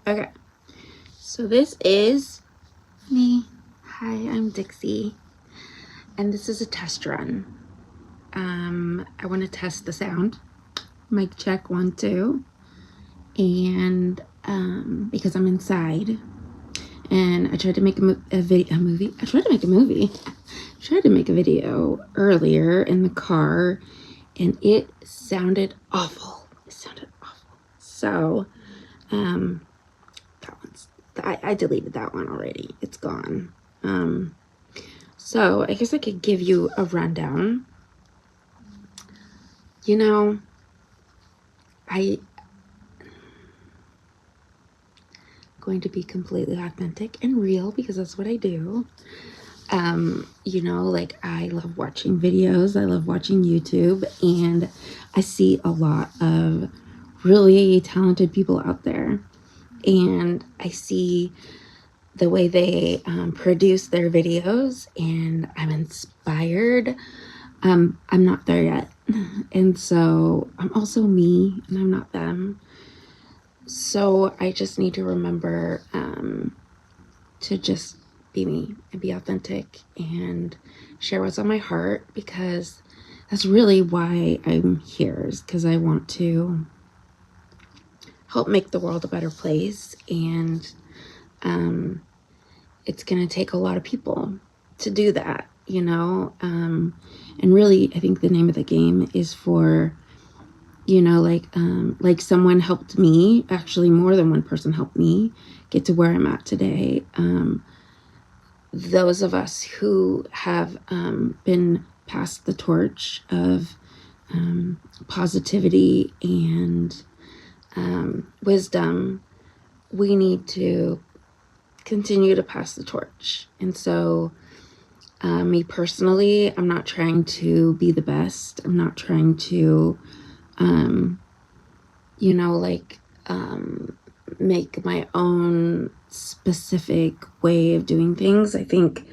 Okay, so this is me. Hi, I'm Dixie, and this is a test run. I want to test the sound. Mic check 1 2, and because I'm inside, and I tried to make I tried to make a movie. I tried to make a video earlier in the car, and it sounded awful. So, that one's, I deleted that one already. It's gone. So I guess I could give you a rundown. You know, I'm going to be completely authentic and real because that's what I do. You know, like I love watching videos. I love watching YouTube, and I see a lot of really talented people out there, and I see the way they produce their videos, and I'm inspired. I'm not there yet, and so I'm also me, and I'm not them. So I just need to remember to just be me and be authentic and share what's on my heart, because that's really why I'm here, is because I want to help make the world a better place. And it's going to take a lot of people to do that, you know. And really, I think the name of the game is for, you know, like someone helped me, actually more than one person helped me get to where I'm at today. Those of us who have been passed the torch of positivity and wisdom, we need to continue to pass the torch. And so me personally, I'm not trying to be the best. I'm not trying to you know, like make my own specific way of doing things. I think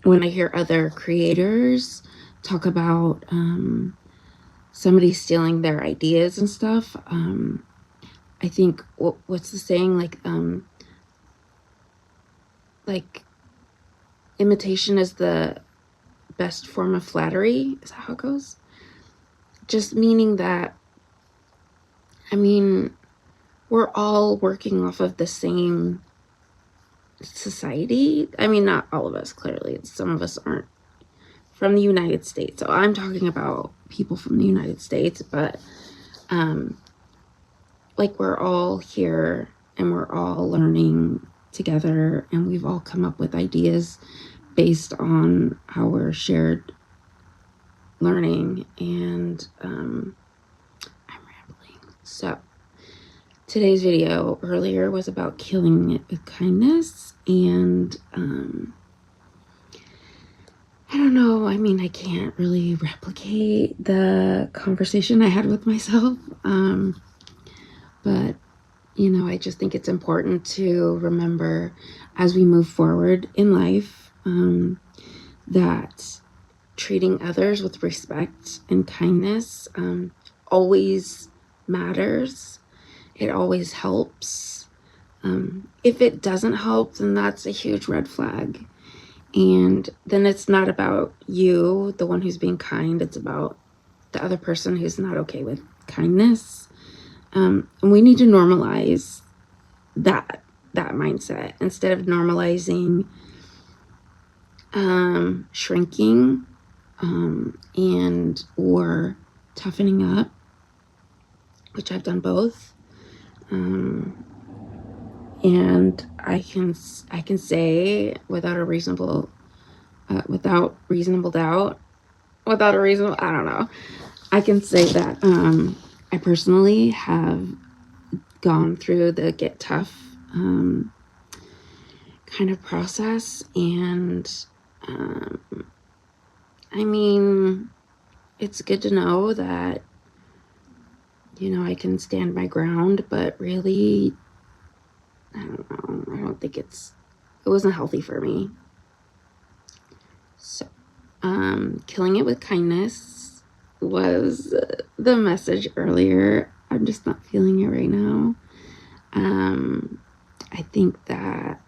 when I hear other creators talk about somebody stealing their ideas and stuff, I think what's the saying, like imitation is the best form of flattery. Is that how it goes? Just meaning that, I mean, we're all working off of the same society. I mean, not all of us, clearly. Some of us aren't from the United States. So I'm talking about people from the United States, but like we're all here and we're all learning together, and we've all come up with ideas based on our shared learning. And I'm rambling. So today's video earlier was about killing it with kindness, and I don't know, I mean, I can't really replicate the conversation I had with myself, but you know, I just think it's important to remember as we move forward in life that treating others with respect and kindness always matters. It always helps. If it doesn't help, then that's a huge red flag. And then it's not about you, the one who's being kind. It's about the other person who's not okay with kindness. And we need to normalize that mindset instead of normalizing shrinking and or toughening up, which I've done both. And I can say without reasonable doubt, I don't know, I can say that I personally have gone through the get tough kind of process. And I mean, it's good to know that, you know, I can stand my ground, but really, I don't know, I don't think it wasn't healthy for me. So killing it with kindness was the message earlier. I'm just not feeling it right now. think that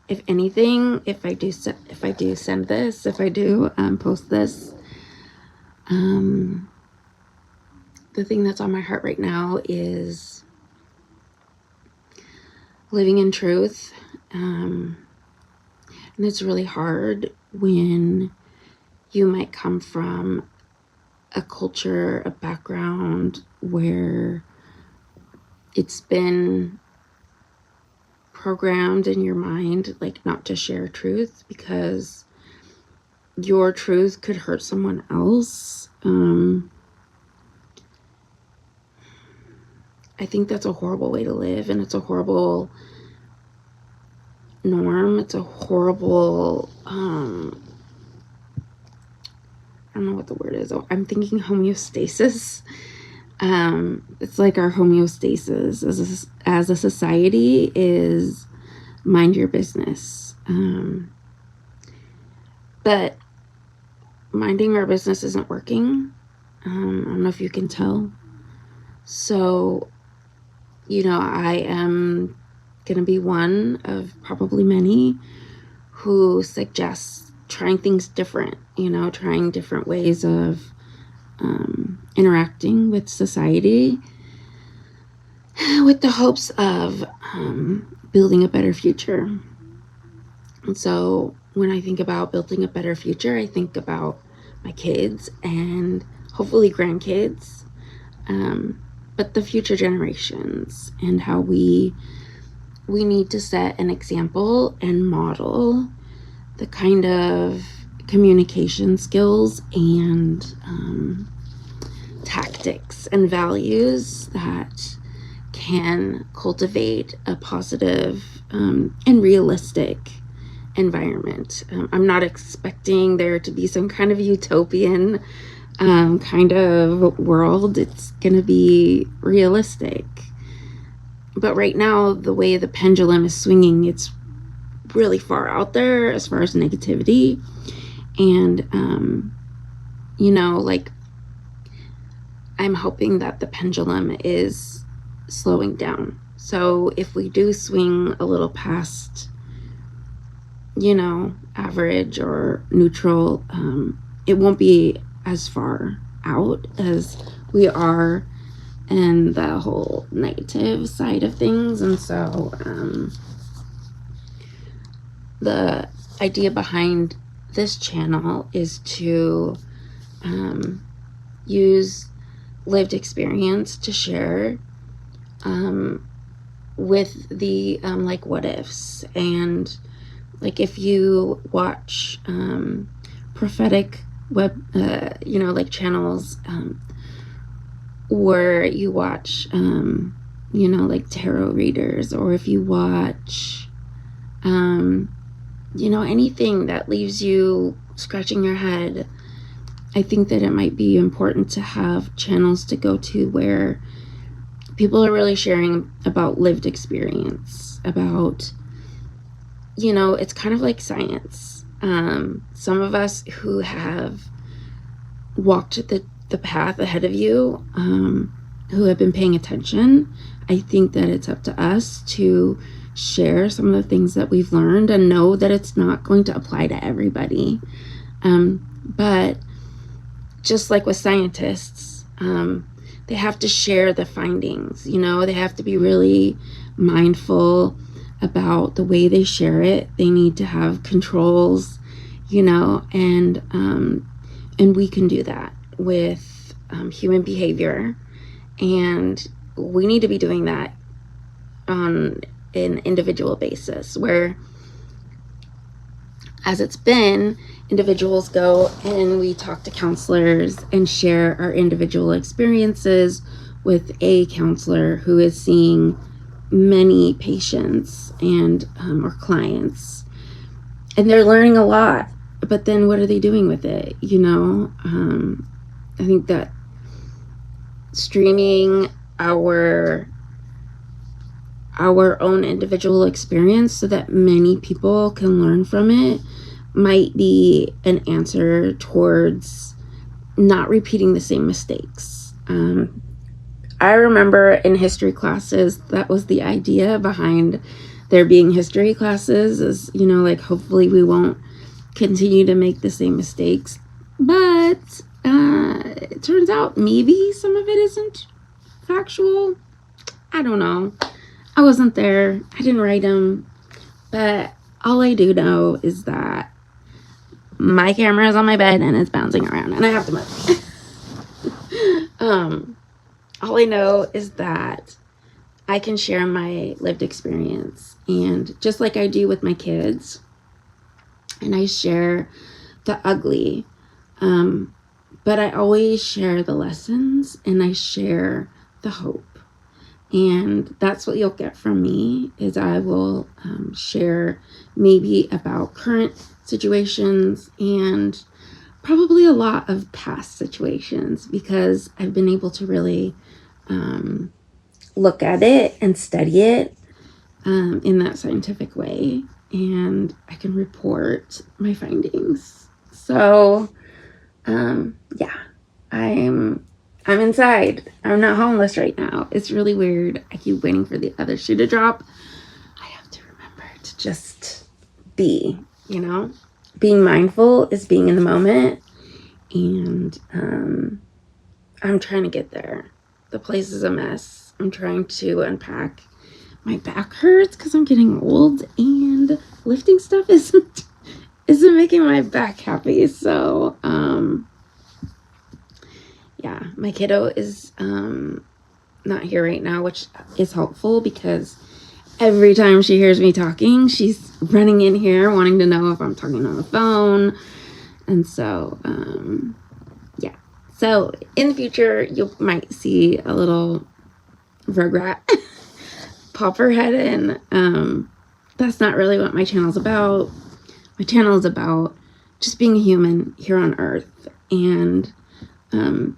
if anything, if I do send this, if I do post this, the thing that's on my heart right now is living in truth. And it's really hard when you might come from a culture, a background where it's been programmed in your mind, like, not to share truth because your truth could hurt someone else. I think that's a horrible way to live, and it's a horrible norm. It's a horrible, I don't know what the word is. Oh, I'm thinking homeostasis. It's like our homeostasis as a society is mind your business. But minding our business isn't working. I don't know if you can tell. So, I am going to be one of probably many who suggests trying things different, trying different ways of interacting with society with the hopes of building a better future. And so when I think about building a better future, I think about my kids and hopefully grandkids, but the future generations, and how we need to set an example and model the kind of communication skills and tactics and values that can cultivate a positive and realistic environment. I'm not expecting there to be some kind of utopian kind of world. It's going to be realistic. But right now, the way the pendulum is swinging, it's really far out there as far as negativity. And, I'm hoping that the pendulum is slowing down. So if we do swing a little past, average or neutral, it won't be as far out as we are in the whole negative side of things. And so the idea behind this channel is to use lived experience to share with the what ifs. And like, if you watch prophetic web channels, or you watch tarot readers, or if you watch anything that leaves you scratching your head, I think that it might be important to have channels to go to where people are really sharing about lived experience, about, it's kind of like science. Some of us who have walked the path ahead of you, who have been paying attention, I think that it's up to us to share some of the things that we've learned and know that it's not going to apply to everybody. But just like with scientists, they have to share the findings, they have to be really mindful about the way they share it. They need to have controls, and we can do that with human behavior. And we need to be doing that on an individual basis, where, as it's been, individuals go and we talk to counselors and share our individual experiences with a counselor who is seeing many patients and or clients, and they're learning a lot. But then what are they doing with it? I think that streaming our own individual experience so that many people can learn from it might be an answer towards not repeating the same mistakes. I remember in history classes, that was the idea behind there being history classes, is, you know, like, hopefully we won't continue to make the same mistakes. But it turns out maybe some of it isn't factual. I don't know. I wasn't there. I didn't write them. But all I do know is that my camera is on my bed and it's bouncing around and I have to move. All I know is that I can share my lived experience, and just like I do with my kids, and I share the ugly, but I always share the lessons and I share the hope. And that's what you'll get from me, is I will share maybe about current situations and probably a lot of past situations, because I've been able to really look at it and study it in that scientific way, and I can report my findings. So yeah, I'm inside. I'm not homeless right now. It's really weird. I keep waiting for the other shoe to drop. I have to remember to just be, you know? Being mindful is being in the moment. And I'm trying to get there. The place is a mess. I'm trying to unpack. My back hurts because I'm getting old, and lifting stuff isn't making my back happy. So yeah, my kiddo is not here right now, which is helpful, because every time she hears me talking, she's running in here wanting to know if I'm talking on the phone. And so yeah, so in the future you might see a little Rugrat pop her head in. That's not really what my channel's about. My channel is about just being a human here on earth, and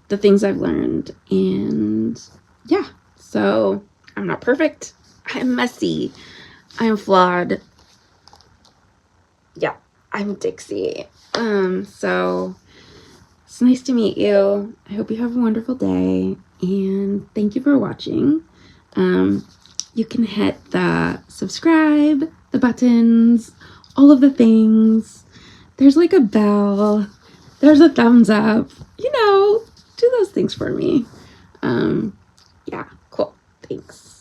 the things I've learned. And yeah, so I'm not perfect. I'm messy. I'm flawed. Yeah, I'm Dixie. So it's nice to meet you. I hope you have a wonderful day, and thank you for watching. You can hit the subscribe, the buttons, all of the things. There's like a bell. There's a thumbs up. You know, do those things for me. Yeah, cool. Thanks.